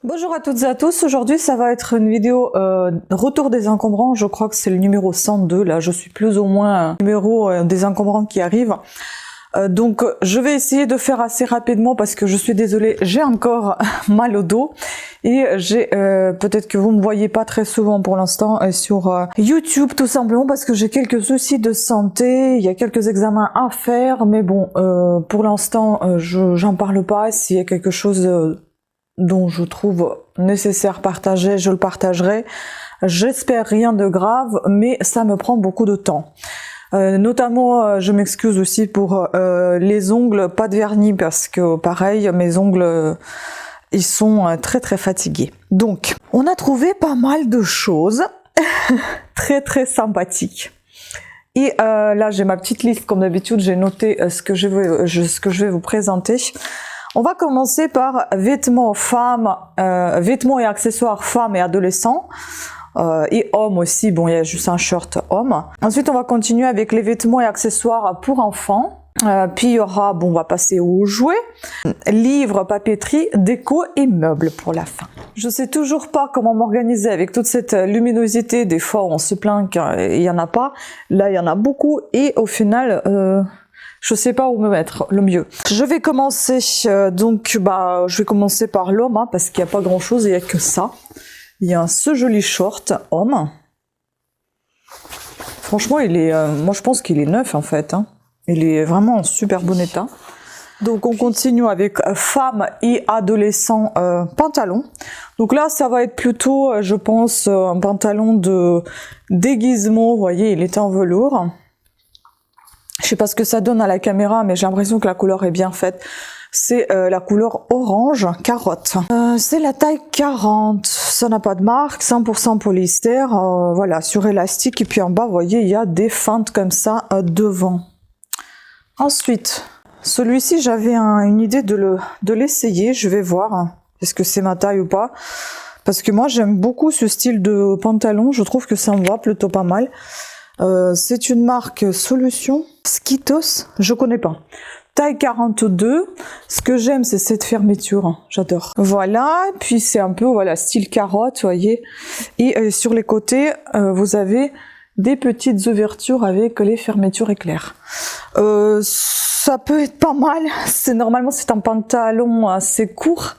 Bonjour à toutes et à tous, aujourd'hui ça va être une vidéo retour des encombrants, je crois que c'est le numéro 102, là je suis plus ou moins numéro des encombrants qui arrivent. Donc je vais essayer de faire assez rapidement parce que je suis désolée, j'ai encore mal au dos et j'ai peut-être que vous me voyez pas très souvent pour l'instant sur YouTube, tout simplement parce que j'ai quelques soucis de santé, il y a quelques examens à faire, mais bon pour l'instant j'en parle pas. S'il y a quelque chose dont je trouve nécessaire partager, je le partagerai. J'espère rien de grave, mais ça me prend beaucoup de temps. Notamment, je m'excuse aussi pour les ongles, pas de vernis, parce que pareil, mes ongles, ils sont très très fatigués. Donc, on a trouvé pas mal de choses très très sympathiques. Et là, j'ai ma petite liste, comme d'habitude, j'ai noté ce que je vais vous présenter. On va commencer par vêtements femmes, vêtements et accessoires femmes et adolescents. Et hommes aussi, bon il y a juste un shirt homme. Ensuite on va continuer avec les vêtements et accessoires pour enfants. Puis il y aura, bon on va passer aux jouets, livres, papeterie, déco et meubles pour la fin. Je sais toujours pas comment m'organiser avec toute cette luminosité, des fois on se plaint qu'il y en a pas, là il y en a beaucoup et au final je sais pas où me mettre le mieux. Je vais commencer je vais commencer par l'homme hein, parce qu'il n'y a pas grand chose, il n'y a que ça. Il y a ce joli short homme. Franchement, il est, moi je pense qu'il est neuf en fait. Hein. Il est vraiment en super bon état. Donc on continue avec femmes et adolescents pantalons. Donc là, ça va être plutôt, je pense, un pantalon de déguisement. Vous voyez, il est en velours. Je sais pas ce que ça donne à la caméra, mais j'ai l'impression que la couleur est bien faite. C'est la couleur orange carotte. C'est la taille 40, ça n'a pas de marque, 100% polyester, voilà, sur élastique. Et puis en bas, vous voyez, il y a des feintes comme ça devant. Ensuite, celui-ci, j'avais une idée de l'essayer. Je vais voir est-ce que c'est ma taille ou pas. Parce que moi, j'aime beaucoup ce style de pantalon. Je trouve que ça me va plutôt pas mal. C'est une marque Solution. Skitos, je connais pas. Taille 42, ce que j'aime c'est cette fermeture, j'adore. Voilà, puis c'est un peu voilà style carotte, vous voyez. Et sur les côtés, vous avez des petites ouvertures avec les fermetures éclairs. Ça peut être pas mal, normalement c'est un pantalon assez court.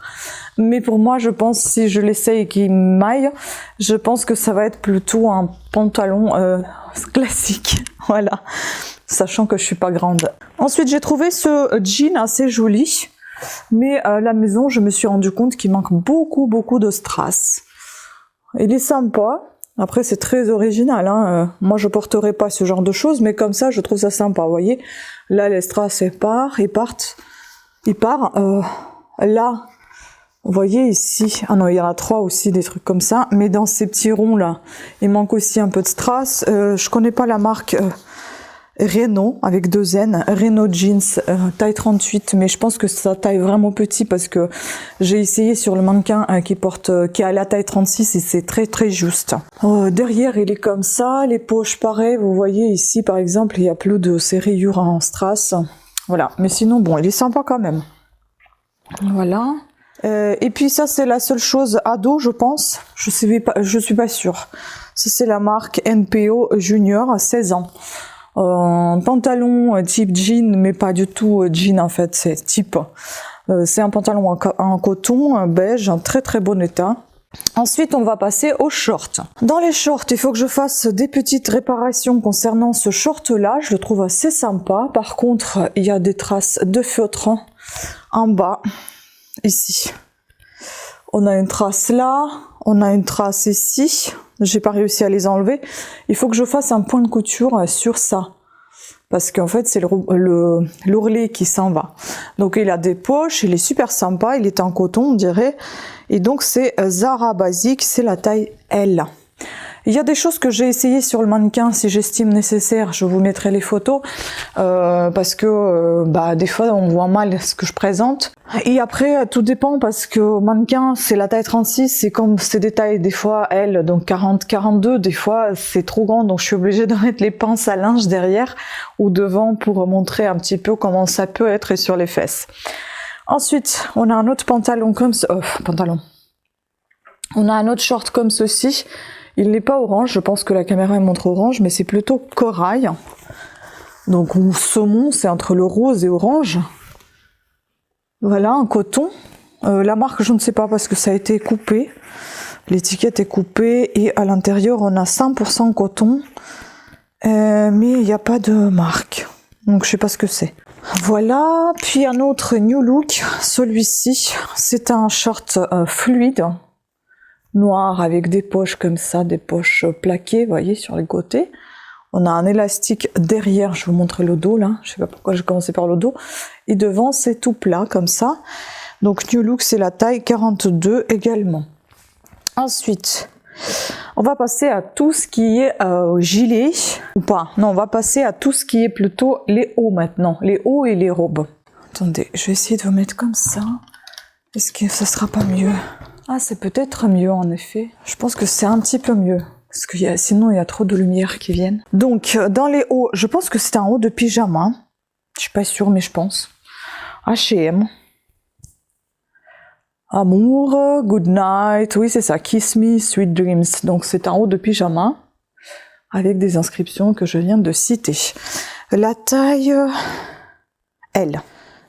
Mais pour moi, je pense, si je l'essaye et qu'il m'aille, je pense que ça va être plutôt un pantalon classique, voilà. Sachant que je suis pas grande. Ensuite, j'ai trouvé ce jean assez joli, mais à la maison, je me suis rendu compte qu'il manque beaucoup de strass. Il est sympa. Après, c'est très original. Hein. Moi, je porterai pas ce genre de choses, mais comme ça, je trouve ça sympa. Vous voyez, là, les strass, ils partent. Là, vous voyez ici, ah non, il y en a 3 aussi, des trucs comme ça. Mais dans ces petits ronds là, il manque aussi un peu de strass. Je connais pas la marque. Reno avec 2 N, Reno Jeans taille 38, mais je pense que ça taille vraiment petit parce que j'ai essayé sur le mannequin qui est à la taille 36 et c'est très juste. Derrière il est comme ça, les poches pareil, vous voyez ici par exemple il y a plus de ces rayures en strass, voilà, mais sinon bon il est sympa quand même. Voilà. Et puis ça c'est la seule chose ado je pense, je suis pas sûre. Ça c'est la marque NPO Junior 16 ans. Pantalon type jean, mais pas du tout jean en fait, c'est type. C'est un pantalon en coton beige, en très bon état. Ensuite, on va passer aux shorts. Dans les shorts, il faut que je fasse des petites réparations concernant ce short-là. Je le trouve assez sympa. Par contre, il y a des traces de feutre en bas, ici. On a une trace là, on a une trace ici. J'ai pas réussi à les enlever. Il faut que je fasse un point de couture sur ça. Parce qu'en fait, c'est l'ourlet qui s'en va. Donc, il a des poches, il est super sympa, il est en coton, on dirait. Et donc, c'est Zara Basic, c'est la taille L. Il y a des choses que j'ai essayé sur le mannequin, si j'estime nécessaire, je vous mettrai les photos, parce que des fois on voit mal ce que je présente. Et après tout dépend parce que mannequin c'est la taille 36, c'est comme c'est des tailles des fois L, donc 40, 42, des fois c'est trop grand, donc je suis obligée de mettre les pinces à linge derrière ou devant pour montrer un petit peu comment ça peut être sur les fesses. Ensuite on a un autre pantalon comme ça, On a un autre short comme ceci. Il n'est pas orange, je pense que la caméra montre orange, mais c'est plutôt corail. Donc ou saumon, c'est entre le rose et orange. Voilà, un coton. La marque, je ne sais pas parce que ça a été coupé. L'étiquette est coupée et à l'intérieur, on a 100% coton. Mais il n'y a pas de marque. Donc je sais pas ce que c'est. Voilà, puis un autre New Look. Celui-ci, c'est un short fluide. Noir avec des poches comme ça, des poches plaquées, vous voyez, sur les côtés. On a un élastique derrière, je vais vous montrer le dos là, je sais pas pourquoi j'ai commencé par le dos. Et devant, c'est tout plat comme ça. Donc New Look, c'est la taille 42 également. Ensuite, on va passer à tout ce qui est gilet, ou pas. Non, on va passer à tout ce qui est plutôt les hauts maintenant, les hauts et les robes. Attendez, je vais essayer de vous mettre comme ça. Est-ce que ça sera pas mieux? Ah, c'est peut-être mieux en effet. Je pense que c'est un petit peu mieux. Parce que sinon, il y a trop de lumière qui viennent. Donc, dans les hauts, je pense que c'est un haut de pyjama. Je suis pas sûre, mais je pense. H&M. Amour, good night. Oui, c'est ça. Kiss me, sweet dreams. Donc, c'est un haut de pyjama. Avec des inscriptions que je viens de citer. La taille L.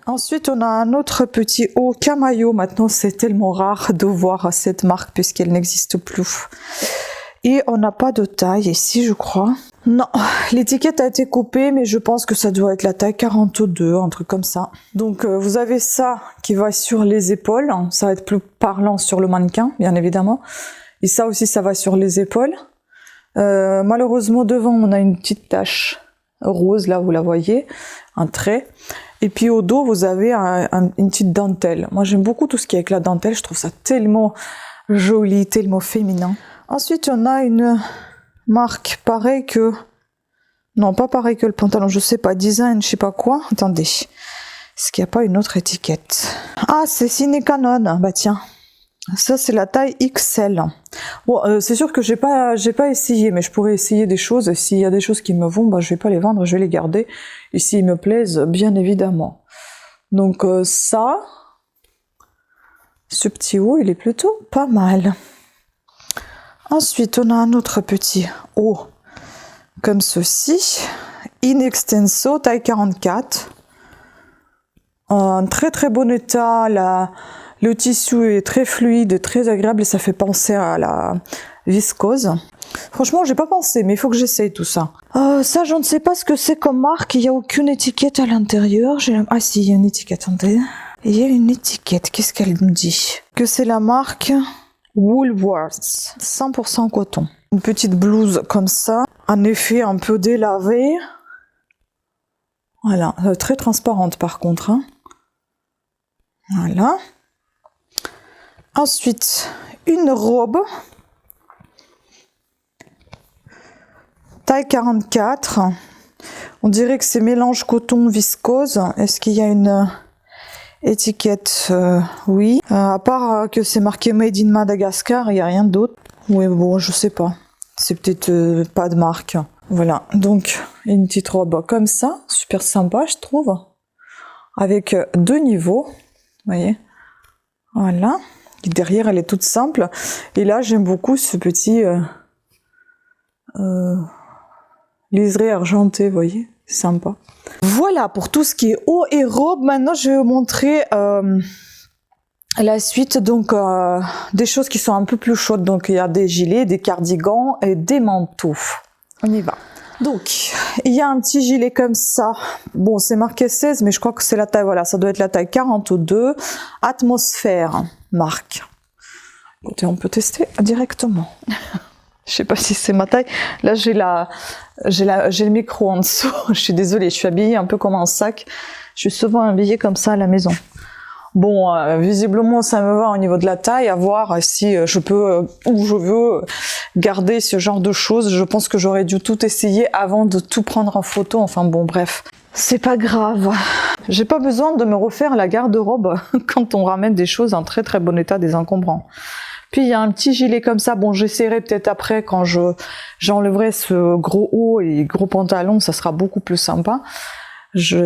Ensuite, on a un autre petit haut camaillot. Maintenant, c'est tellement rare de voir cette marque puisqu'elle n'existe plus. Et on n'a pas de taille ici, je crois. Non, l'étiquette a été coupée, mais je pense que ça doit être la taille 42, un truc comme ça. Donc, vous avez ça qui va sur les épaules. Ça va être plus parlant sur le mannequin, bien évidemment. Et ça aussi, ça va sur les épaules. Malheureusement, devant, on a une petite tache rose, là, vous la voyez, un trait. Et puis au dos, vous avez une petite dentelle. Moi, j'aime beaucoup tout ce qui est avec la dentelle. Je trouve ça tellement joli, tellement féminin. Ensuite, on a une marque pareille que... Non, pas pareil que le pantalon, je sais pas. Design, je sais pas quoi. Attendez. Est-ce qu'il n'y a pas une autre étiquette? Ah, c'est Ciné Canon. Bah tiens. Ça, c'est la taille XL. Bon, c'est sûr que j'ai pas essayé, mais je pourrais essayer des choses. S'il y a des choses qui me vont, bah, je vais pas les vendre, je vais les garder. Et s'ils me plaisent, bien évidemment. Donc ça, ce petit haut, il est plutôt pas mal. Ensuite, on a un autre petit haut, comme ceci. In extenso, taille 44. En très très bon état, le tissu est très fluide, très agréable et ça fait penser à la viscose. Franchement, j'ai pas pensé, mais il faut que j'essaye tout ça. Ça, je ne sais pas ce que c'est comme marque. Il n'y a aucune étiquette à l'intérieur. Ah si, il y a une étiquette. Attendez. Il y a une étiquette. Qu'est-ce qu'elle me dit? Que c'est la marque Woolworths. 100% coton. Une petite blouse comme ça. En effet, un peu délavée. Voilà. Très transparente par contre. Hein. Voilà. Ensuite, une robe, taille 44. On dirait que c'est mélange coton viscose. Est-ce qu'il y a une étiquette? Oui. À part que c'est marqué Made in Madagascar, il n'y a rien d'autre. Oui, bon, je sais pas. C'est peut-être pas de marque. Voilà. Donc, une petite robe comme ça. Super sympa, je trouve. Avec 2 niveaux. Vous voyez? Voilà. Derrière, elle est toute simple. Et là, j'aime beaucoup ce petit liseré argenté, vous voyez, c'est sympa. Voilà pour tout ce qui est haut et robe. Maintenant, je vais vous montrer la suite. Donc, des choses qui sont un peu plus chaudes. Donc, il y a des gilets, des cardigans et des manteaux. On y va. Donc, il y a un petit gilet comme ça. Bon, c'est marqué 16, mais je crois que c'est la taille, voilà, ça doit être la taille 42. Atmosphère, marque. Écoutez, on peut tester directement. Je sais pas si c'est ma taille. Là, j'ai le micro en dessous. Je suis désolée, je suis habillée un peu comme un sac. Je suis souvent habillée comme ça à la maison. Bon, visiblement, ça me va au niveau de la taille, à voir si je peux, ou je veux garder ce genre de choses. Je pense que j'aurais dû tout essayer avant de tout prendre en photo. Enfin bon, bref. C'est pas grave. J'ai pas besoin de me refaire la garde-robe quand on ramène des choses en très très bon état, des encombrants. Puis il y a un petit gilet comme ça. Bon, j'essaierai peut-être après quand j'enlèverai ce gros haut et gros pantalon, ça sera beaucoup plus sympa. Je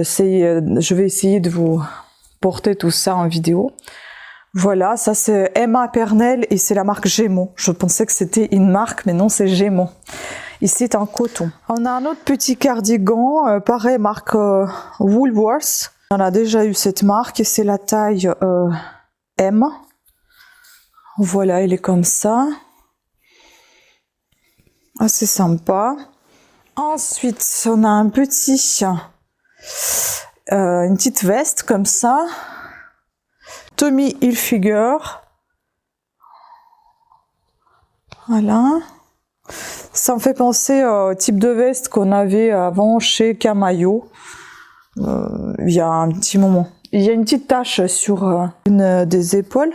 vais essayer de vous porter tout ça en vidéo. Voilà, ça c'est Emma Pernell et c'est la marque Gémeaux. Je pensais que c'était une marque, mais non, c'est Gémeaux. Ici, c'est en coton. On a un autre petit cardigan, pareil, marque Woolworths. On a déjà eu cette marque et c'est la taille M. Voilà, il est comme ça. Assez sympa. Ensuite, on a un petit, une petite veste comme ça. Tommy Hilfiger. Voilà. Ça me fait penser au type de veste qu'on avait avant chez Camaillot. Il y a un petit moment. Il y a une petite tache sur une des épaules.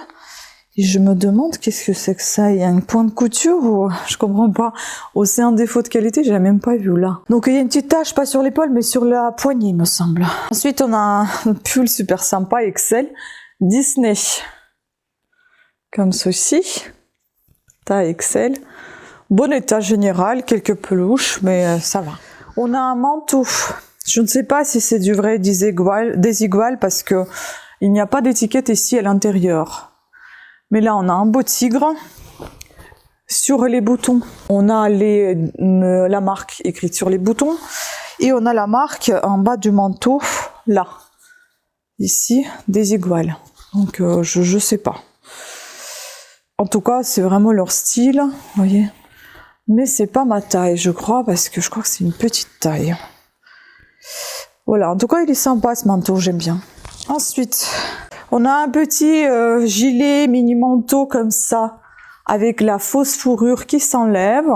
Et je me demande qu'est-ce que c'est que ça. Il y a un point de couture ou je comprends pas. Oh, c'est un défaut de qualité, je l'ai même pas vu là. Donc il y a une petite tache, pas sur l'épaule, mais sur la poignée, il me semble. Ensuite, on a un pull super sympa, XL, Disney. Comme ceci. Taille XL. Bon état général, quelques peluches, mais ça va. On a un manteau. Je ne sais pas si c'est du vrai désigual parce que il n'y a pas d'étiquette ici à l'intérieur. Mais là, on a un beau tigre. Sur les boutons, on a la marque écrite sur les boutons. Et on a la marque en bas du manteau, là. Ici, désigual. Donc, je sais pas. En tout cas, c'est vraiment leur style, vous voyez. Mais c'est pas ma taille, je crois, parce que je crois que c'est une petite taille. Voilà, en tout cas, il est sympa ce manteau, j'aime bien. Ensuite, on a un petit gilet mini manteau comme ça, avec la fausse fourrure qui s'enlève,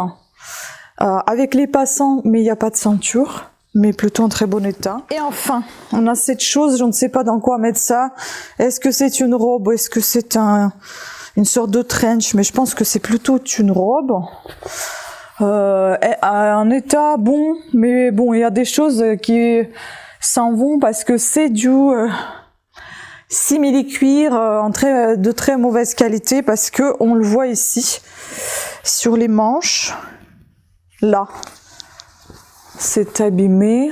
avec les passants, mais il n'y a pas de ceinture, mais plutôt en très bon état. Et enfin, on a cette chose, je ne sais pas dans quoi mettre ça. Est-ce que c'est une robe ou est-ce que c'est une sorte de trench, mais je pense que c'est plutôt une robe. Un état bon, mais bon, il y a des choses qui s'en vont parce que c'est du simili-cuir de très mauvaise qualité parce que on le voit ici sur les manches. Là, c'est abîmé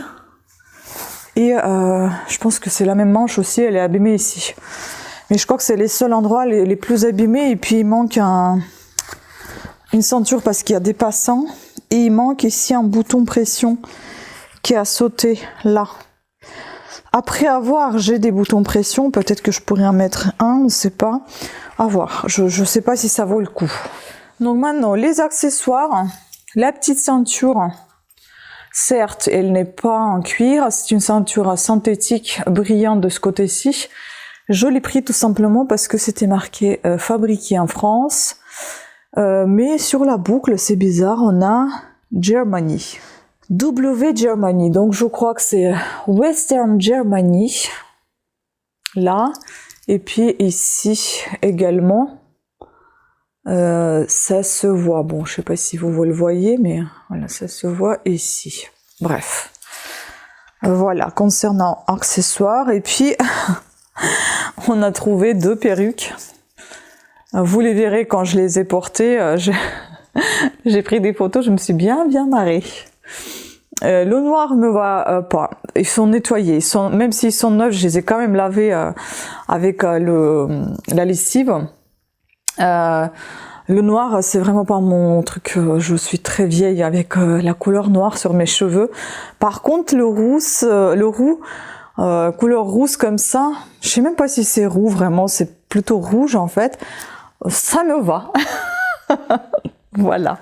et je pense que c'est la même manche aussi, elle est abîmée ici. Mais je crois que c'est les seuls endroits les plus abîmés et puis il manque une ceinture parce qu'il y a des passants et il manque ici un bouton pression qui a sauté là. Après avoir, j'ai des boutons pression, peut-être que je pourrais en mettre un, on ne sait pas. À voir, je ne sais pas si ça vaut le coup. Donc maintenant, les accessoires, la petite ceinture, certes, elle n'est pas en cuir, c'est une ceinture synthétique brillante de ce côté-ci. Je l'ai pris tout simplement parce que c'était marqué fabriqué en France. Mais sur la boucle, c'est bizarre, on a Germany. W Germany, donc je crois que c'est Western Germany. Là. Et puis ici également. Ça se voit. Bon, je sais pas si vous le voyez, mais voilà, ça se voit ici. Bref. Voilà, concernant accessoires. Et puis, on a trouvé 2 perruques. Vous les verrez quand je les ai portées. J'ai pris des photos, je me suis bien marrée. Le noir me va pas. Ils sont nettoyés. Même s'ils sont neufs, je les ai quand même lavés avec la lessive. Le noir, c'est vraiment pas mon truc. Je suis très vieille avec la couleur noire sur mes cheveux. Par contre, le roux, couleur rousse comme ça, je sais même pas si c'est roux vraiment, c'est plutôt rouge en fait. Ça me va. Voilà.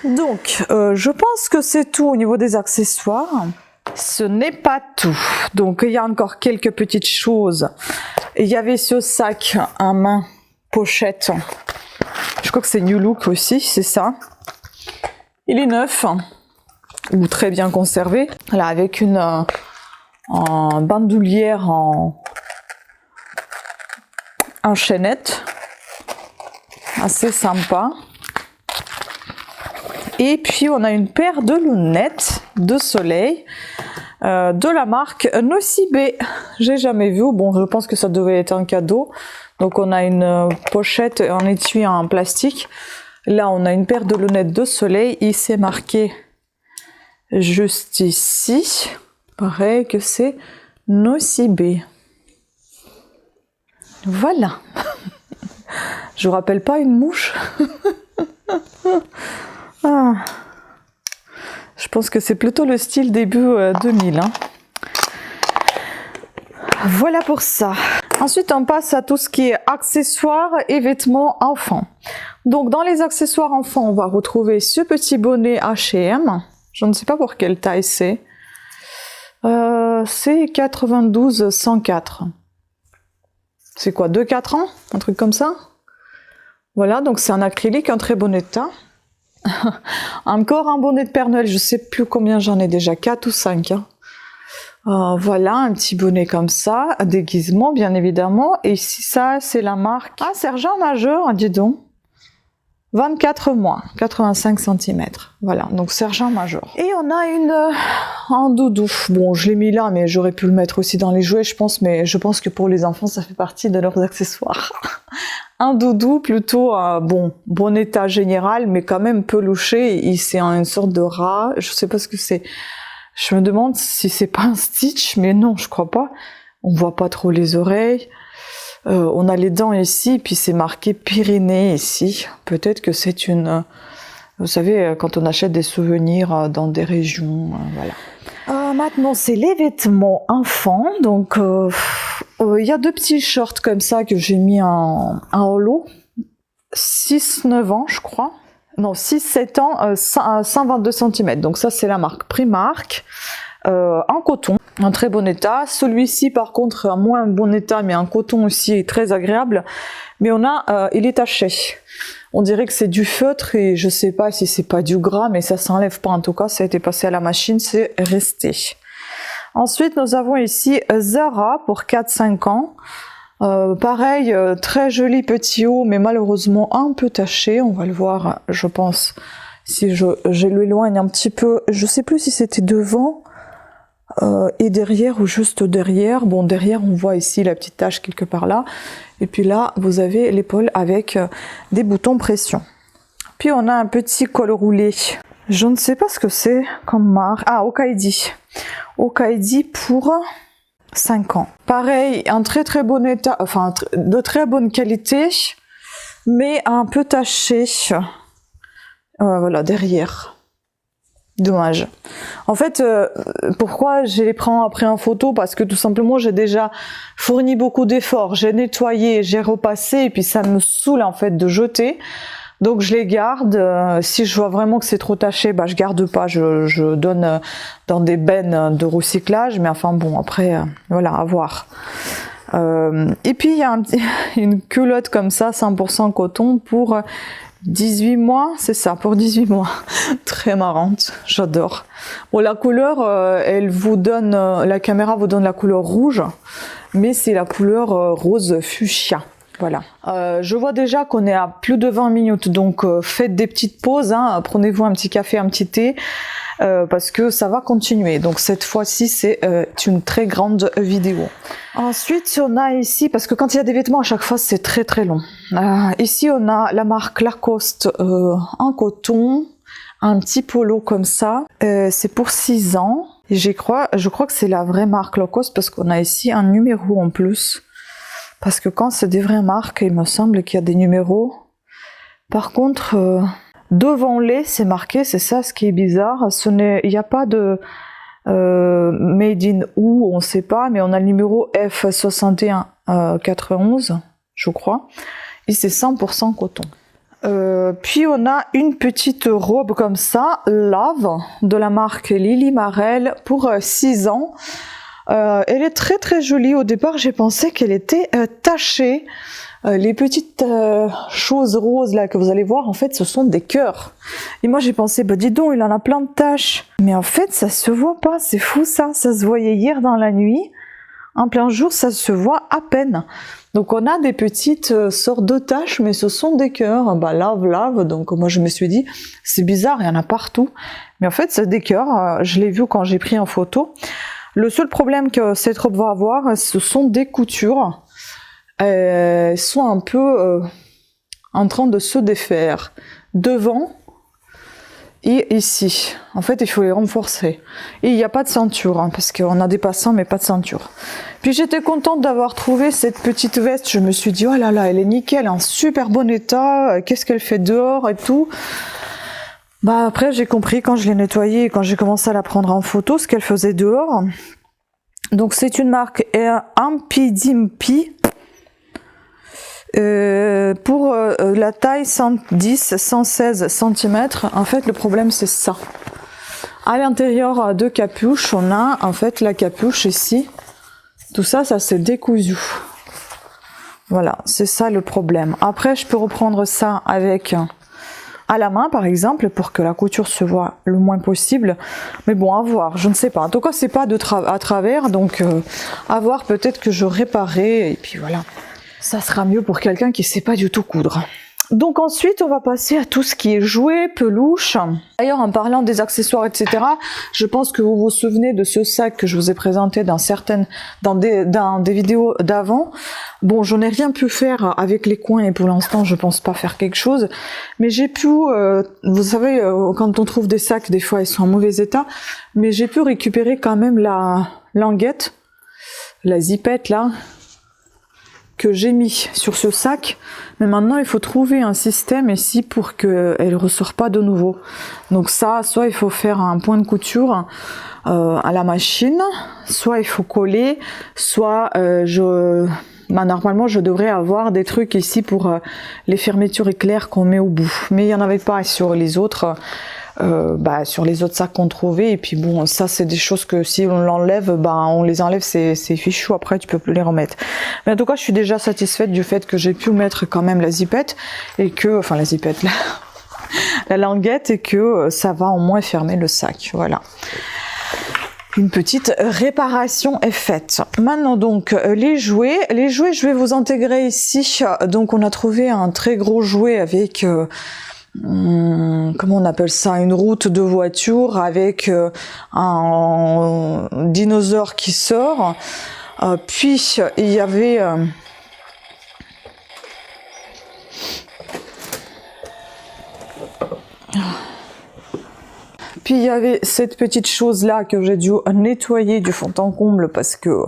Donc, je pense que c'est tout au niveau des accessoires. Ce n'est pas tout. Donc, il y a encore quelques petites choses. Il y avait ce sac à main, pochette. Je crois que c'est New Look aussi, c'est ça. Il est neuf, ou très bien conservé. Là, avec une bandoulière en chaînette. Assez sympa. Et puis on a une paire de lunettes de soleil de la marque Nocibé. J'ai jamais vu. Bon, je pense que ça devait être un cadeau. Donc on a une pochette en étui en plastique. Là on a une paire de lunettes de soleil. Il s'est marqué juste ici. Pareil que c'est Nocibé. Voilà. Je vous rappelle pas une mouche. Ah. Je pense que c'est plutôt le style début 2000. Hein. Voilà pour ça. Ensuite, on passe à tout ce qui est accessoires et vêtements enfants. Donc, dans les accessoires enfants, on va retrouver ce petit bonnet H&M. Je ne sais pas pour quelle taille c'est. C'est 92-104. C'est quoi, 2-4 ans? Un truc comme ça? Voilà, donc c'est un acrylique en très bon état. Encore un bonnet de Père Noël, je sais plus combien j'en ai déjà, 4 ou 5. Hein. Voilà, un petit bonnet comme ça, déguisement bien évidemment. Et ici, ça, c'est la marque. Ah, sergent majeur, dis donc. 24 mois, 85 cm. Voilà, donc sergent major. Et on a un doudou. Bon, je l'ai mis là, mais j'aurais pu le mettre aussi dans les jouets, je pense. Mais je pense que pour les enfants, ça fait partie de leurs accessoires. Un doudou plutôt, bon état général, mais quand même peluché. C'est une sorte de rat. Je sais pas ce que c'est. Je me demande si c'est pas un Stitch, mais non, je crois pas. On voit pas trop les oreilles. On a les dents ici, puis c'est marqué Pyrénées ici. Peut-être que c'est une... vous savez, quand on achète des souvenirs dans des régions, voilà. Maintenant, c'est les vêtements enfants. Donc, il y a 2 petits shorts comme ça que j'ai mis en holo. 6-9 ans, je crois. Non, 6-7 ans, 122 cm. Donc ça, c'est la marque Primark. En coton, en très bon état. Celui-ci, par contre, en moins bon état, mais en coton aussi très agréable. Mais il est taché. On dirait que c'est du feutre et je sais pas si c'est pas du gras, mais ça s'enlève pas. En tout cas, ça a été passé à la machine, c'est resté. Ensuite, nous avons ici Zara pour 4-5 ans. Pareil, très joli petit haut, mais malheureusement un peu taché. On va le voir, je pense, si je l'éloigne un petit peu. Je sais plus si c'était devant et derrière ou juste derrière. Bon, derrière, on voit ici la petite tache quelque part là. Et puis là, vous avez l'épaule avec des boutons pression. Puis on a un petit col roulé. Je ne sais pas ce que c'est comme marque. Ah, Okaidi. Okaidi pour 5 ans. Pareil, un très très bon état, enfin de très bonne qualité, mais un peu taché. Voilà, derrière. Dommage. En fait, pourquoi je les prends après en photo? Parce que tout simplement, j'ai déjà fourni beaucoup d'efforts. J'ai nettoyé, j'ai repassé, et puis ça me saoule en fait de jeter. Donc je les garde. Si je vois vraiment que c'est trop taché, bah je garde pas. Je donne dans des bennes de recyclage. Mais enfin bon, après, voilà, à voir. Et puis il y a une culotte comme ça, 100% coton pour 18 mois, c'est ça, pour 18 mois. Très marrante, j'adore. Bon, la couleur, elle vous donne, la caméra vous donne la couleur rouge, mais c'est la couleur rose fuchsia. Voilà. Je vois déjà qu'on est à plus de 20 minutes, donc faites des petites pauses, hein, prenez-vous un petit café, un petit thé, parce que ça va continuer. Donc cette fois-ci, c'est une très grande vidéo. Ensuite, on a ici, parce que quand il y a des vêtements, à chaque fois, c'est très très long. Ici, on a la marque Lacoste en coton, un petit polo comme ça. C'est pour 6 ans. Et je crois que c'est la vraie marque Lacoste, parce qu'on a ici un numéro en plus. Parce que quand c'est des vraies marques, il me semble qu'il y a des numéros. Par contre, devant les, c'est marqué, c'est ça ce qui est bizarre. Il n'y a pas de made in où, on ne sait pas, mais on a le numéro F6191, je crois. Et c'est 100% coton. Puis on a une petite robe comme ça, Love, de la marque Lily Marel, pour 6 ans. Elle est très très jolie. Au départ, j'ai pensé qu'elle était tachée. Les petites choses roses là que vous allez voir, en fait, ce sont des cœurs. Et moi, j'ai pensé, bah dis donc, il en a plein de taches. Mais en fait, ça se voit pas. C'est fou ça. Ça se voyait hier dans la nuit. En plein jour, ça se voit à peine. Donc, on a des petites sortes de taches, mais ce sont des cœurs. Bah, lave. Donc, moi, je me suis dit, c'est bizarre, il y en a partout. Mais en fait, c'est des cœurs. Je l'ai vu quand j'ai pris en photo. Le seul problème que cette robe va avoir, ce sont des coutures. Elles sont un peu en train de se défaire devant et ici. En fait, il faut les renforcer. Et il n'y a pas de ceinture, hein, parce qu'on a des passants, mais pas de ceinture. Puis j'étais contente d'avoir trouvé cette petite veste. Je me suis dit, oh là là, elle est nickel, en super bon état. Qu'est-ce qu'elle fait dehors et tout. Bah après, j'ai compris quand je l'ai nettoyée, quand j'ai commencé à la prendre en photo, ce qu'elle faisait dehors. Donc c'est une marque Ampidimpi. Pour la taille 110-116 cm, en fait le problème c'est ça. À l'intérieur de capuche, on a en fait la capuche ici. Tout ça, ça s'est décousu. Voilà, c'est ça le problème. Après, je peux reprendre ça avec à la main par exemple pour que la couture se voit le moins possible. Mais bon, à voir, je ne sais pas. En tout cas, c'est pas à travers, donc à voir, peut-être que je réparerai et puis voilà. Ça sera mieux pour quelqu'un qui ne sait pas du tout coudre. Donc ensuite, on va passer à tout ce qui est jouets, peluches. D'ailleurs, en parlant des accessoires, etc., je pense que vous vous souvenez de ce sac que je vous ai présenté dans des vidéos d'avant. Bon, j'en ai rien pu faire avec les coins et pour l'instant, je pense pas faire quelque chose. Mais j'ai pu, vous savez, quand on trouve des sacs, des fois, ils sont en mauvais état. Mais j'ai pu récupérer quand même la languette, la zipette là, que j'ai mis sur ce sac, mais maintenant il faut trouver un système ici pour qu'elle ne ressort pas de nouveau. Donc ça, soit il faut faire un point de couture à la machine, soit il faut coller, soit normalement je devrais avoir des trucs ici pour les fermetures éclairs qu'on met au bout. Mais il n'y en avait pas sur les autres. Sur les autres sacs qu'on trouvait, et puis bon, ça c'est des choses que si on l'enlève, on les enlève, c'est fichu, après tu peux plus les remettre. Mais en tout cas, je suis déjà satisfaite du fait que j'ai pu mettre quand même la zipette, et que, enfin la zipette, la languette, et que ça va au moins fermer le sac, voilà. Une petite réparation est faite. Maintenant donc les jouets, je vais vous intégrer ici. Donc on a trouvé un très gros jouet avec comment on appelle ça, une route de voiture avec un dinosaure qui sort. Puis il y avait cette petite chose là que j'ai dû nettoyer du fond en comble parce que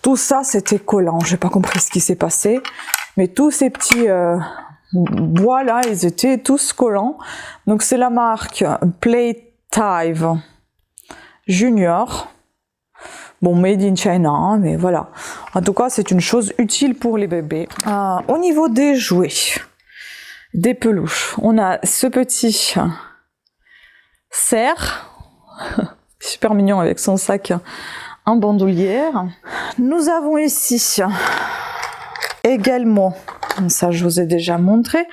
tout ça c'était collant. J'ai pas compris ce qui s'est passé, mais tous ces petits bois là, ils étaient tous collants. Donc c'est la marque Playtive Junior. Bon, made in China, hein, mais voilà. En tout cas, c'est une chose utile pour les bébés. Au niveau des jouets, des peluches, on a ce petit cerf, super mignon avec son sac en bandoulière. Nous avons ici également, ça je vous ai déjà montré,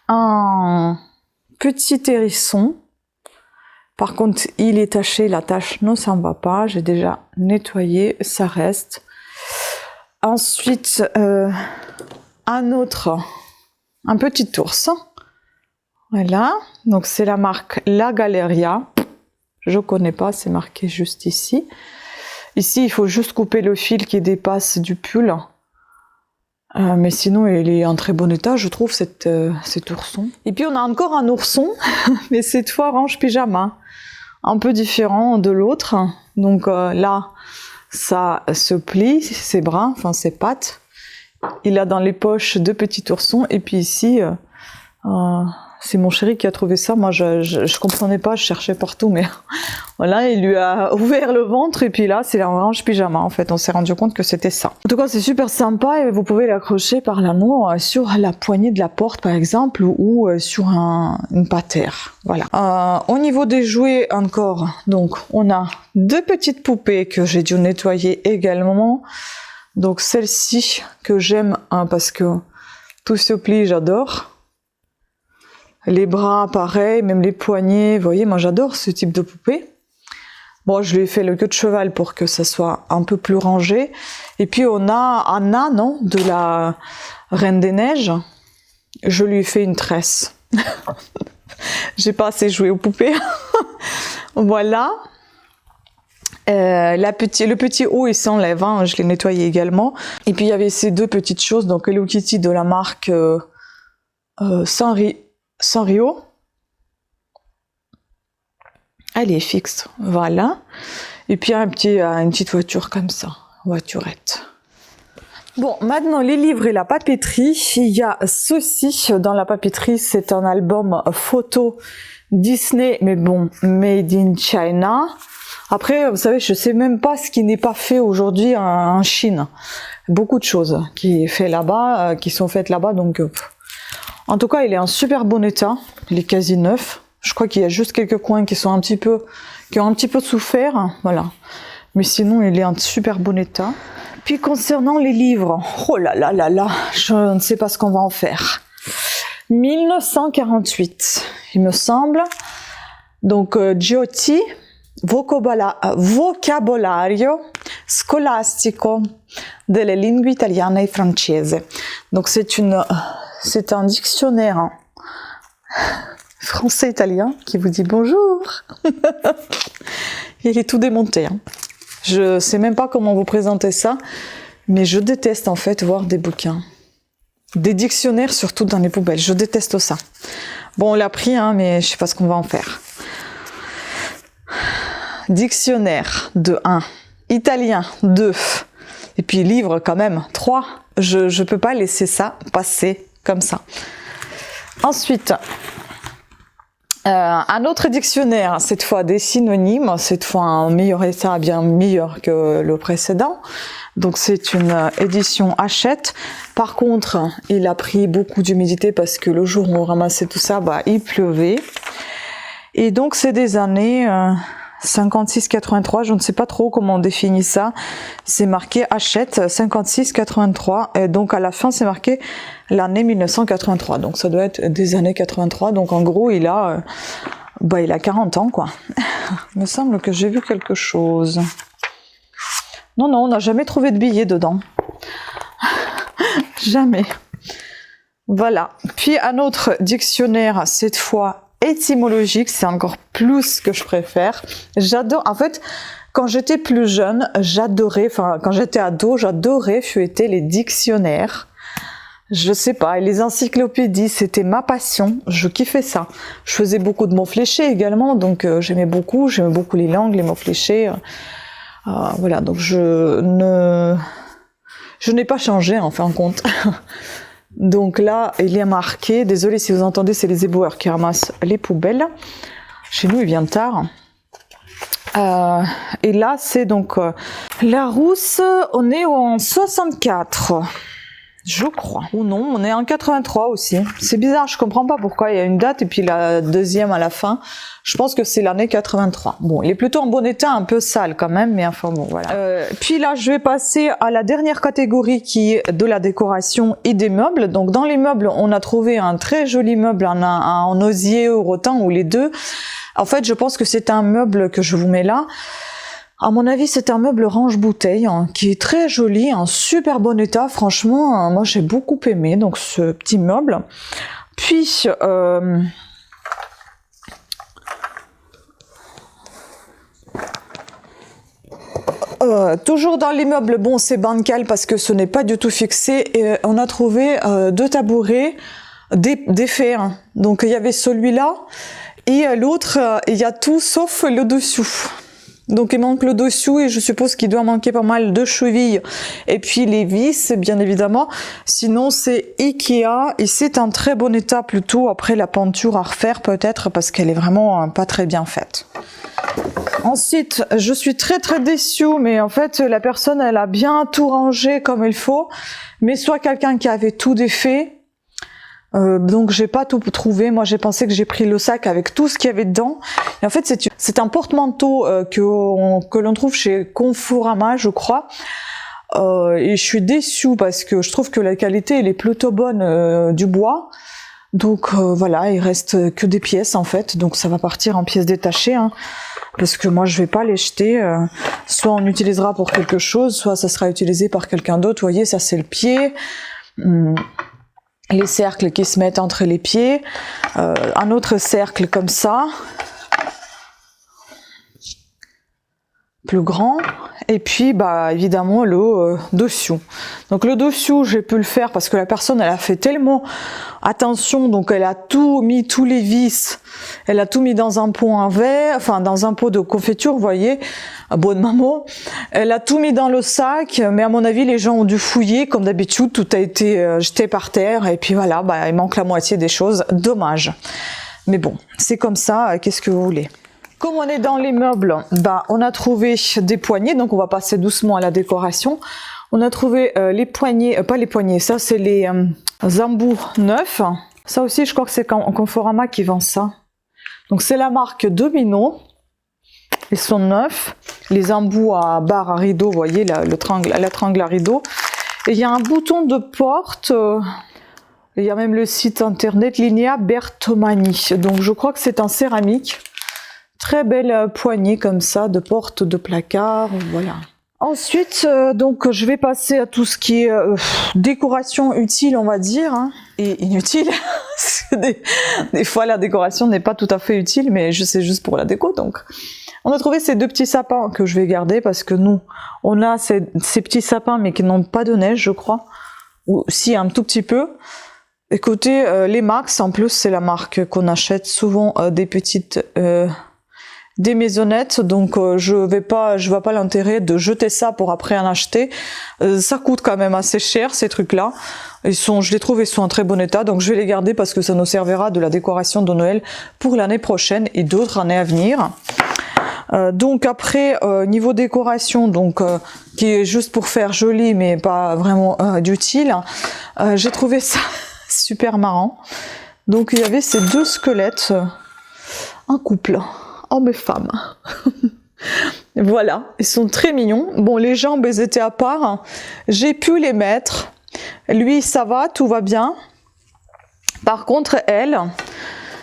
un petit hérisson. Par contre, il est taché, la tache ne s'en va pas, j'ai déjà nettoyé, ça reste. Ensuite, un petit ours. Voilà, donc c'est la marque La Galleria. Je connais pas, c'est marqué juste ici. Ici, il faut juste couper le fil qui dépasse du pull. Mais sinon, il est en très bon état, je trouve, cet ourson. Et puis, on a encore un ourson, mais cette fois orange pyjama. Un peu différent de l'autre. Donc là, ça se plie, ses bras, enfin ses pattes. Il a dans les poches deux petits oursons. Et puis ici, c'est mon chéri qui a trouvé ça. Moi, je comprenais pas, je cherchais partout, mais voilà, il lui a ouvert le ventre et puis là, c'est l'orange pyjama. En fait, on s'est rendu compte que c'était ça. En tout cas, c'est super sympa et vous pouvez l'accrocher par l'anneau sur la poignée de la porte, par exemple, ou sur une patère. Voilà. Au niveau des jouets encore, donc on a deux petites poupées que j'ai dû nettoyer également. Donc celle-ci que j'aime parce que tout se plie, j'adore. Les bras, pareil, même les poignets, vous voyez, moi j'adore ce type de poupée. Bon, je lui ai fait le queue de cheval pour que ça soit un peu plus rangé. Et puis on a Anna, non, de la Reine des Neiges. Je lui ai fait une tresse. J'ai pas assez joué aux poupées. Voilà. Le petit haut il s'enlève, hein, je l'ai nettoyé également. Et puis il y avait ces deux petites choses, donc Hello Kitty de la marque Sanrio. Elle est fixe, voilà. Et puis une petite voiture comme ça, voiturette. Bon, maintenant les livres et la papeterie. Il y a ceci dans la papeterie, c'est un album photo Disney, mais bon, made in China. Après, vous savez, je sais même pas ce qui n'est pas fait aujourd'hui en Chine. Beaucoup de choses qui est fait là-bas, qui sont faites là-bas, donc en tout cas, il est en super bon état. Il est quasi neuf. Je crois qu'il y a juste quelques coins qui ont un petit peu souffert, voilà. Mais sinon, il est en super bon état. Puis concernant les livres, oh là là là là, je ne sais pas ce qu'on va en faire. 1948, il me semble. Donc Giotti, Vocabolario scolastico delle lingue italiane e francese. Donc c'est un dictionnaire français-italien qui vous dit bonjour. Il est tout démonté. Hein. Je sais même pas comment vous présenter ça, mais je déteste en fait voir des bouquins. Des dictionnaires surtout dans les poubelles, je déteste ça. Bon, on l'a pris, hein, mais je sais pas ce qu'on va en faire. Dictionnaire de 1, italien 2, et puis livre quand même 3. Je peux pas laisser ça passer comme ça. Ensuite, un autre dictionnaire, cette fois des synonymes, cette fois en meilleur état, bien meilleur que le précédent. Donc c'est une édition Hachette. Par contre, il a pris beaucoup d'humidité parce que le jour où on ramassait tout ça, bah, il pleuvait. Et donc c'est des années 56-83, je ne sais pas trop comment on définit ça. C'est marqué Hachette 56-83 et donc à la fin c'est marqué l'année 1983. Donc ça doit être des années 83. Donc en gros il a 40 ans quoi. Il me semble que j'ai vu quelque chose. Non, on n'a jamais trouvé de billets dedans. Jamais. Voilà. Puis un autre dictionnaire, cette fois étymologique, c'est encore plus ce que je préfère. J'adore, en fait, quand j'étais plus jeune, quand j'étais ado, j'adorais feuilleter les dictionnaires. Je sais pas, et les encyclopédies, c'était ma passion, je kiffais ça. Je faisais beaucoup de mots fléchés également, donc j'aimais beaucoup les langues, les mots fléchés. Voilà, donc je n'ai pas changé en fin de compte. Donc là, il est marqué, désolé si vous entendez, c'est les éboueurs qui ramassent les poubelles. Chez nous, il vient tard. Et là, c'est donc Larousse, on est en 64. Je crois. Ou non, on est en 83 aussi. C'est bizarre, je comprends pas pourquoi il y a une date et puis la deuxième à la fin. Je pense que c'est l'année 83. Bon, il est plutôt en bon état, un peu sale quand même, mais enfin bon, voilà. Puis là, je vais passer à la dernière catégorie qui est de la décoration et des meubles. Donc dans les meubles, on a trouvé un très joli meuble en osier ou rotin ou les deux. En fait, je pense que c'est un meuble que je vous mets là. À mon avis, c'est un meuble range-bouteille hein, qui est très joli, en super bon état. Franchement, moi j'ai beaucoup aimé donc ce petit meuble. Puis, toujours dans les meubles, bon c'est bancal parce que ce n'est pas du tout fixé. Et on a trouvé 2 tabourets défaits. Hein. Donc il y avait celui-là et l'autre, il y a tout sauf le dessous. Donc il manque le dessous et je suppose qu'il doit manquer pas mal de chevilles et puis les vis bien évidemment. Sinon c'est Ikea et c'est un très bon état plutôt après la peinture à refaire peut-être parce qu'elle est vraiment pas très bien faite. Ensuite je suis très déçue mais en fait la personne elle a bien tout rangé comme il faut mais soit quelqu'un qui avait tout défait. Donc j'ai pas tout trouvé, moi j'ai pensé que j'ai pris le sac avec tout ce qu'il y avait dedans et en fait c'est un porte-manteau que l'on trouve chez Conforama je crois et je suis déçue parce que je trouve que la qualité elle est plutôt bonne du bois donc voilà il reste que des pièces en fait donc ça va partir en pièces détachées hein, parce que moi je vais pas les jeter soit on utilisera pour quelque chose soit ça sera utilisé par quelqu'un d'autre. Vous voyez ça c'est le pied les cercles qui se mettent entre les pieds, un autre cercle comme ça, plus grand, et puis bah évidemment le dessous. Donc le dessous, j'ai pu le faire parce que la personne elle a fait tellement attention, donc elle a tout mis, tous les vis, elle a tout mis dans un pot en verre, enfin dans un pot de confiture, vous voyez, un pot de maman. Elle a tout mis dans le sac, mais à mon avis les gens ont dû fouiller comme d'habitude, tout a été jeté par terre et puis voilà, bah il manque la moitié des choses, dommage. Mais bon, c'est comme ça, qu'est-ce que vous voulez. Comme on est dans les meubles, bah, on a trouvé des poignées, donc on va passer doucement à la décoration. On a trouvé les poignées, pas les poignées, ça c'est les embouts neufs. Ça aussi, je crois que c'est Conforama qui vend ça. Donc c'est la marque Domino. Ils sont neufs. Les embouts à barre à rideau, vous voyez, la triangle à rideau. Et il y a un bouton de porte. Il y a même le site internet Linea Bertomani. Donc je crois que c'est en céramique. Très belle poignée comme ça, de porte, de placard, voilà. Ensuite, donc je vais passer à tout ce qui est décoration utile, on va dire, hein, et inutile. des fois, la décoration n'est pas tout à fait utile, mais c'est juste pour la déco. Donc, on a trouvé ces deux petits sapins que je vais garder parce que nous, on a ces petits sapins, mais qui n'ont pas de neige, je crois, ou si un tout petit peu. Écoutez, les Max, en plus, c'est la marque qu'on achète souvent des petites. Des maisonnettes, donc je vois pas l'intérêt de jeter ça pour après en acheter. Ça coûte quand même assez cher ces trucs-là. Je les trouve, ils sont en très bon état, donc je vais les garder parce que ça nous servira de la décoration de Noël pour l'année prochaine et d'autres années à venir. Donc après niveau décoration, donc qui est juste pour faire joli mais pas vraiment d'utile. J'ai trouvé ça super marrant. Donc il y avait ces deux squelettes en couple. Hommes et femmes. Voilà, ils sont très mignons. Bon, les jambes, elles étaient à part. J'ai pu les mettre. Lui, ça va, tout va bien. Par contre, elle,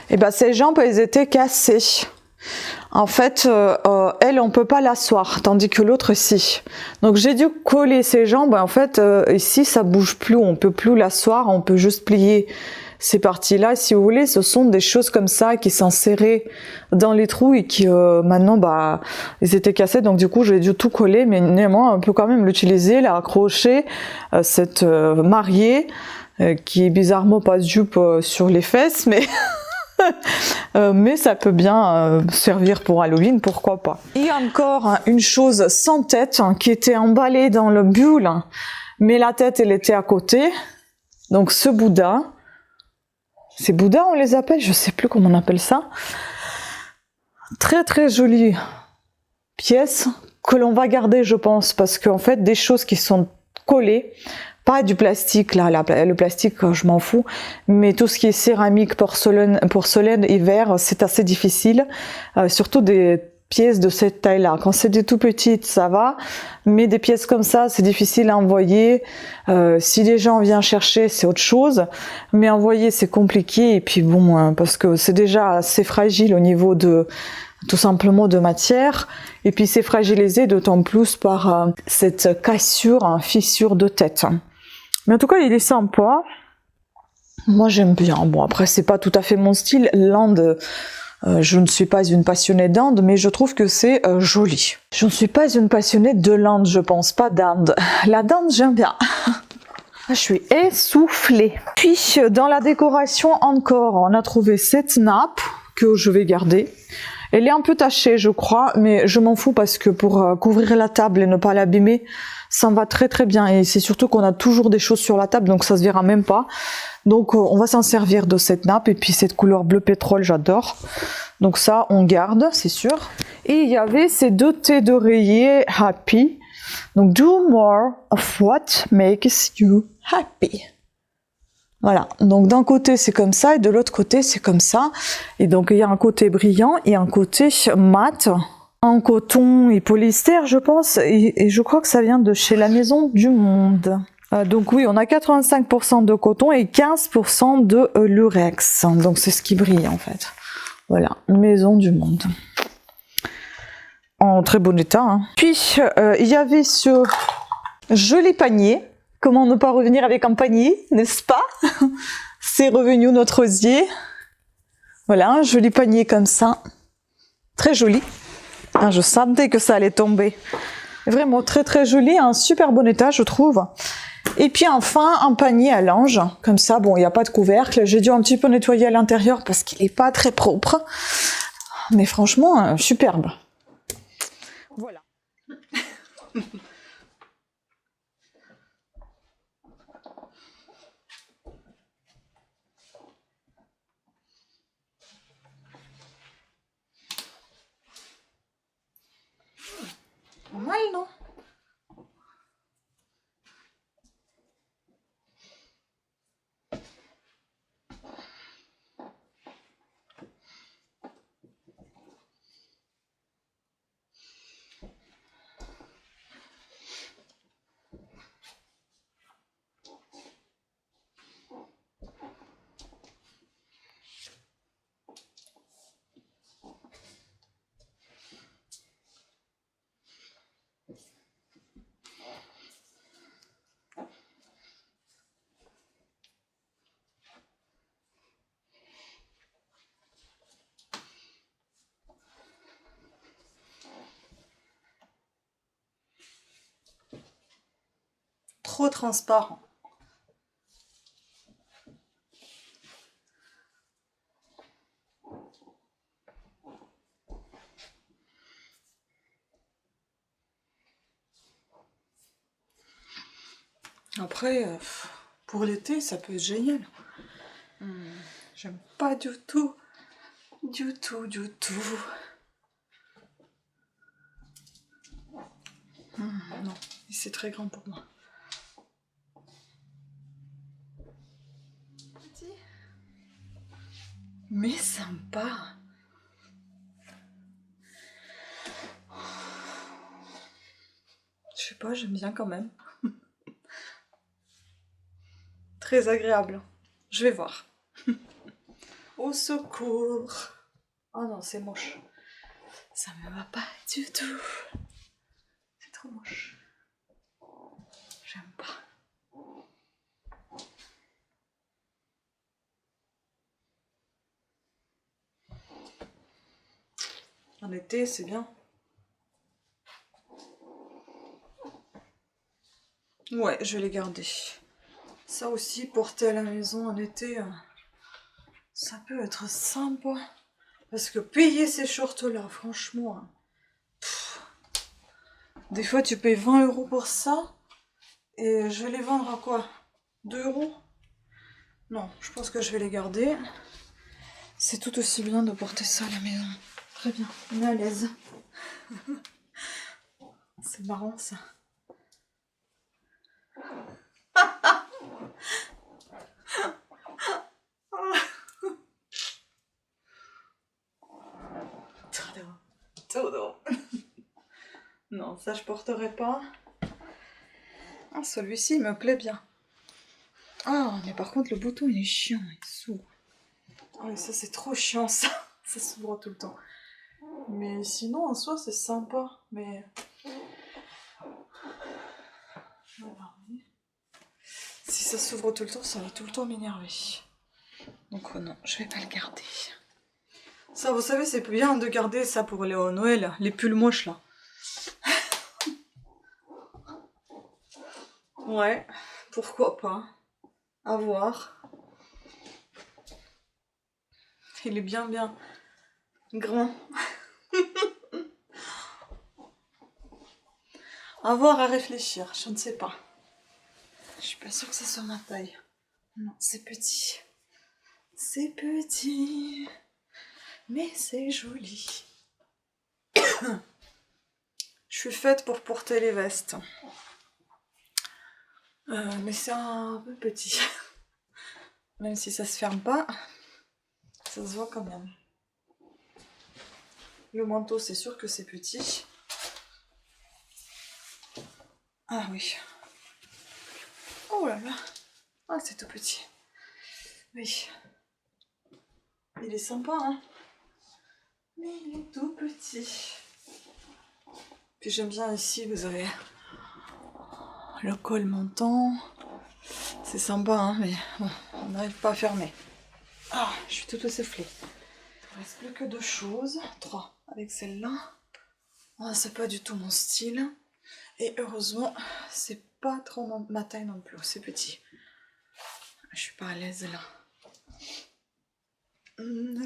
eh ben, ses jambes, elles étaient cassées. En fait, elle, on peut pas l'asseoir, tandis que l'autre, si. Donc, j'ai dû coller ses jambes. En fait, ici, ça bouge plus. On peut plus l'asseoir. On peut juste plier ces parties-là, si vous voulez, ce sont des choses comme ça qui s'inséraient dans les trous et qui maintenant, bah, ils étaient cassés. Donc du coup, j'ai dû tout coller, mais néanmoins, on peut quand même l'utiliser, la accrocher, cette mariée qui est bizarrement pas de jupe sur les fesses, mais mais ça peut bien servir pour Halloween, pourquoi pas. Et encore une chose sans tête qui était emballée dans le bulle, mais la tête, elle était à côté. Donc ce Bouddha. Ces Bouddhas, on les appelle, je sais plus comment on appelle ça. Très très jolie pièce que l'on va garder, je pense, parce qu'en fait, des choses qui sont collées, pas du plastique, là, le plastique, je m'en fous, mais tout ce qui est céramique, porcelaine et verre, c'est assez difficile, surtout des pièces de cette taille-là. Quand c'est des tout petites, ça va, mais des pièces comme ça, c'est difficile à envoyer. Si les gens viennent chercher, c'est autre chose, mais envoyer, c'est compliqué. Et puis bon, parce que c'est déjà assez fragile au niveau de tout simplement de matière, et puis c'est fragilisé d'autant plus par cette cassure, fissure de tête. Mais en tout cas, il est sympa. Moi, j'aime bien. Bon, après, c'est pas tout à fait mon style. L'Inde. Je ne suis pas une passionnée d'Inde, mais je trouve que c'est joli. Je ne suis pas une passionnée de l'Inde, je pense, pas d'Inde. La dinde, j'aime bien. Je suis essoufflée. Puis, dans la décoration encore, on a trouvé cette nappe que je vais garder. Elle est un peu tachée, je crois, mais je m'en fous parce que pour couvrir la table et ne pas l'abîmer, ça me va très très bien. Et c'est surtout qu'on a toujours des choses sur la table, donc ça se verra même pas. Donc on va s'en servir de cette nappe, et puis cette couleur bleu pétrole, j'adore. Donc ça, on garde, c'est sûr. Et il y avait ces deux thés d'oreiller happy. Donc do more of what makes you happy. Voilà, donc d'un côté c'est comme ça, et de l'autre côté c'est comme ça. Et donc il y a un côté brillant et un côté mat, en coton et polyester, je pense. Et je crois que ça vient de chez la Maison du Monde. Donc oui, on a 85% de coton et 15% de lurex. Donc c'est ce qui brille en fait. Voilà, Maison du Monde. En très bon état. Hein. Puis il y avait ce joli panier. Comment ne pas revenir avec un panier, n'est-ce pas? C'est revenu notre osier. Voilà, un joli panier comme ça. Très joli. Ah, je sentais que ça allait tomber. Vraiment très très joli, un super bon état je trouve. Et puis enfin un panier à linge, comme ça, bon il n'y a pas de couvercle, j'ai dû un petit peu nettoyer à l'intérieur parce qu'il n'est pas très propre, mais franchement superbe. Voilà. Pas mal, non? Trop transparent. Après, pour l'été, ça peut être génial. J'aime pas du tout. Du tout, du tout. Non, c'est très grand pour moi. Petit. Mais sympa. Je sais pas, j'aime bien quand même. Très agréable. Je vais voir. Au secours. Oh non, c'est moche. Ça me va pas du tout. C'est trop moche. J'aime pas. En été, c'est bien. Ouais, je vais les garder. Ça aussi, porter à la maison en été, ça peut être sympa. Parce que payer ces shorts-là, franchement, des fois tu payes 20 € pour ça, et je vais les vendre à quoi? 2 €? Non, je pense que je vais les garder. C'est tout aussi bien de porter ça à la maison. Très bien, on est à l'aise. C'est marrant ça. Todo. Non, ça je porterai pas. Ah, celui-ci il me plaît bien. Ah, mais par contre le bouton il est chiant, il s'ouvre. Ah oui, ça c'est trop chiant ça. Ça s'ouvre tout le temps. Mais sinon en soi c'est sympa. Mais... si ça s'ouvre tout le temps, ça va tout le temps m'énerver. Donc non, je vais pas le garder. Ça, vous savez, c'est bien de garder ça pour les Noël, les pulls moches là. Ouais, pourquoi pas. À voir. Il est bien grand. À voir, à réfléchir, je ne sais pas. Je suis pas sûre que ça soit ma taille. Non, c'est petit. C'est petit. Mais c'est joli. Je suis faite pour porter les vestes. Mais c'est un peu petit. Même si ça se ferme pas, ça se voit quand même. Le manteau, c'est sûr que c'est petit. Ah oui. Oh là là. Ah, c'est tout petit. Oui. Il est sympa, hein. Mais il est tout petit. Puis j'aime bien ici, vous avez le col montant. C'est sympa, hein, mais bon, on n'arrive pas à fermer. Ah, je suis tout essoufflée. Il ne reste plus que 2 choses. 3 avec celle-là. Ah, c'est pas du tout mon style. Et heureusement, c'est pas trop ma taille non plus, c'est petit. Je suis pas à l'aise là.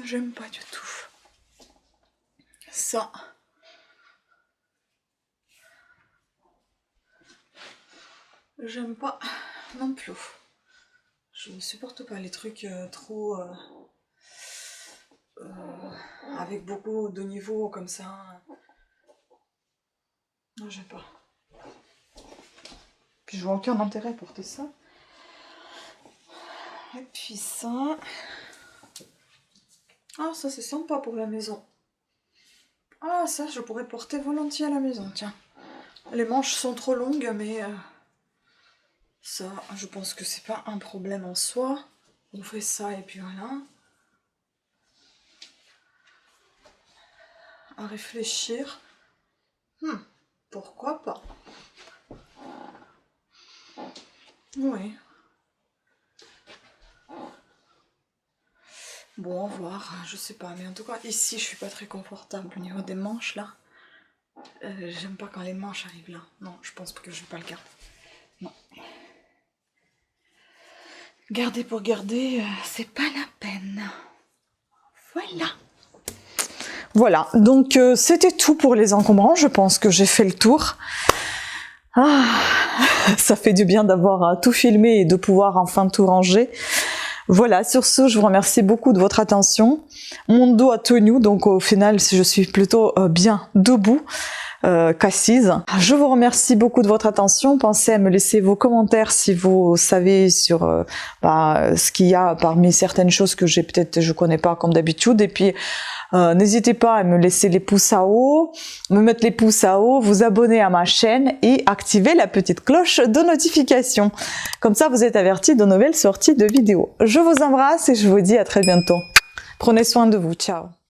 J'aime pas du tout. Ça. J'aime pas non plus. Je ne supporte pas les trucs trop... avec beaucoup de niveaux comme ça. Non, j'aime pas. Puis je vois aucun intérêt à porter ça. Et puis ça... Ah, ça c'est sympa pour la maison. Ah, ça je pourrais porter volontiers à la maison, tiens. Les manches sont trop longues, mais... ça, je pense que c'est pas un problème en soi. On fait ça et puis voilà. À réfléchir. Pourquoi pas? Oui. Bon, au revoir, je sais pas, mais en tout cas, ici, je suis pas très confortable au niveau des manches, là. J'aime pas quand les manches arrivent là. Non, je pense que je vais pas le garder. Non. Garder pour garder, c'est pas la peine. Voilà. Voilà, donc c'était tout pour les encombrants. Je pense que j'ai fait le tour. Ah, ça fait du bien d'avoir tout filmé et de pouvoir enfin tout ranger. Voilà, sur ce, je vous remercie beaucoup de votre attention. Mon dos a tenu, donc au final, je suis plutôt bien debout qu'assise. Je vous remercie beaucoup de votre attention. Pensez à me laisser vos commentaires si vous savez sur ce qu'il y a parmi certaines choses que je connais pas comme d'habitude. Et puis, n'hésitez pas à me laisser les pouces à haut, me mettre les pouces à haut, vous abonner à ma chaîne et activer la petite cloche de notification. Comme ça, vous êtes avertis de nouvelles sorties de vidéos. Je vous embrasse et je vous dis à très bientôt. Prenez soin de vous. Ciao.